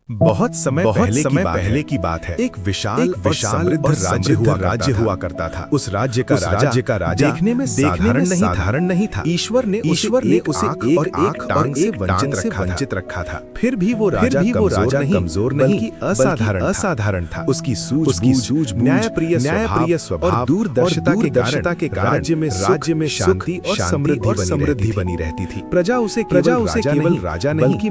बहुत समय पहले की बात है। एक विशाल समृद्ध राज्य हुआ करता था। उस राज्य का राजा देखने में साधारण नहीं था। ईश्वर ने उसे एक टांग से वंचित रखा था। फिर भी वो राजा कमजोर नहीं असाधारण था। उसकी सूझबूझ, न्यायप्रिय स्वभाव और दूरदर्शिता के कारण राज्य में शांति और समृद्धि बनी रहती थी। प्रजा उसे केवल राजा नहीं बल्कि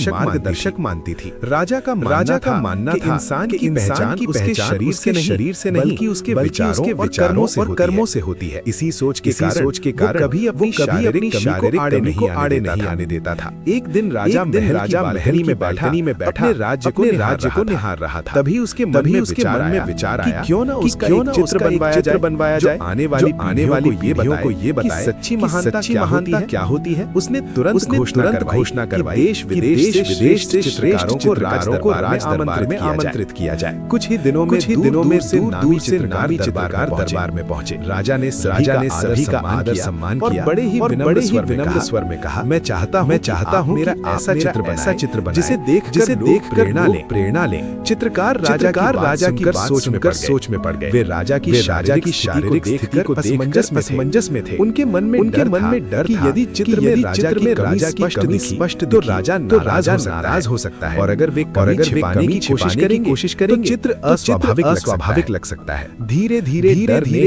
मार्गदर्शक मानती थी। राजा का मानना था इंसान की पहचान उसके शरीर से नहीं बल्कि उसके विचारों और कर्मों से होती है। इसी सोच के कारण कभी अपनी शारीरिक कमी को आड़े नहीं आने देता था। एक दिन राजा महल में बैठा अपने राज्य को निहार रहा था। तभी उसके मन में विचार आया कि क्यों ना उसका एक चित्र बनवाया जाए आने वाली पीढ़ियों को ये बताए सच्ची महानता क्या होती है। उसने तुरंत घोषणा करवाई देश विदेश से चित्रकारों को राज दरबार में आमंत्रित किया जाए। कुछ ही दिनों में से नामी चित्रकार दरबार में पहुंचे। राजा ने सभी का आदर सम्मान किया और बड़े ही विनम्र स्वर में कहा, मैं चाहता हूँ मेरा ऐसा चित्र बनाएं जिसे देख प्रेरणा ले। चित्रकार राजा की बात सुनकर सोच में पड़ गए। वे राजा की शारीरिक स्थिति को देखकर असमंजस में थे। उनके मन में डर कि यदि चित्र में राजा की कमी स्पष्ट तो राजा नाराज हो सकता है और अगर वे छिपाने की कोशिश करेंगे तो चित्र अस्वाभाविक लग सकता है। धीरे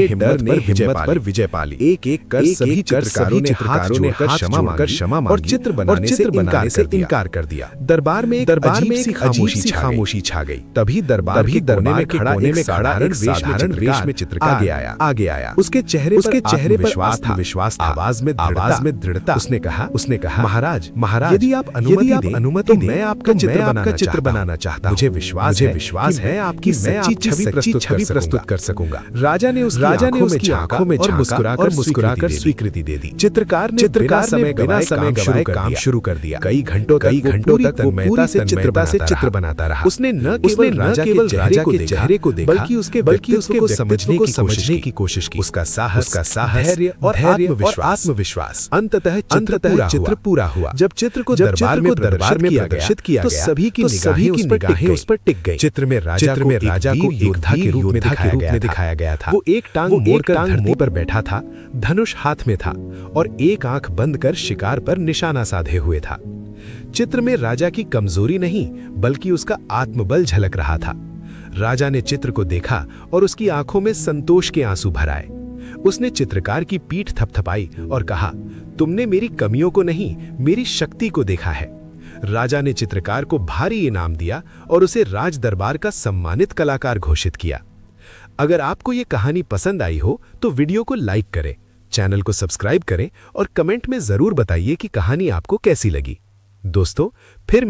हिम्मत पर विजय पाली। एक कर सभी चित्रकारों ने हाथ जोड़कर क्षमा मांगी और चित्र बनाने से इनकार कर दिया। दरबार में एक अजीब खामोशी छा गई। तभी दरबार के कोने में खड़ा एक साधारण वेश में चित्रकार आगे आया। उसके चेहरे पर विश्वास था, आवाज में दृढ़ता। उसने कहा, महाराज यदि आप अनुमति दें मैं आपका चित्र बनाना चाहता हूं। मुझे विश्वास है आपकी सच्ची छवि प्रस्तुत कर सकूंगा। राजा ने उसकी आंखों में मुस्कुराकर स्वीकृति दे दी। चित्रकार ने बिना समय गवाए काम शुरू कर दिया। कई घंटों तक तन्मयता से चित्र बनाता रहा। उसने न केवल राजा के चेहरे को देखा बल्कि उसको समझने की कोशिश की। उसका साहस, धैर्य और आत्मविश्वास। अंततः चित्र पूरा हुआ। जब चित्र को दरबार में प्रदर्शित किया तो सभी की निगाहें उस पर टिक गई। चित्र में राजा को योद्धा के रूप में दिखाया गया था। वो एक टांग मोड़कर धरती पर बैठा था, धनुष हाथ में था और एक आंख बंद कर शिकार पर निशाना साधे हुए था। चित्र में राजा की कमजोरी नहीं बल्कि उसका आत्मबल झलक रहा था। राजा ने चित्र को देखा और उसकी आंखों में संतोष के आंसू भर आए। उसने चित्रकार की पीठ थपथपाई और कहा, तुमने मेरी कमियों को नहीं मेरी शक्ति को देखा है। राजा ने चित्रकार को भारी इनाम दिया और उसे राज दरबार का सम्मानित कलाकार घोषित किया। अगर आपको ये कहानी पसंद आई हो तो वीडियो को लाइक करें, चैनल को सब्सक्राइब करें और कमेंट में जरूर बताइए कि कहानी आपको कैसी लगी। दोस्तों, फिर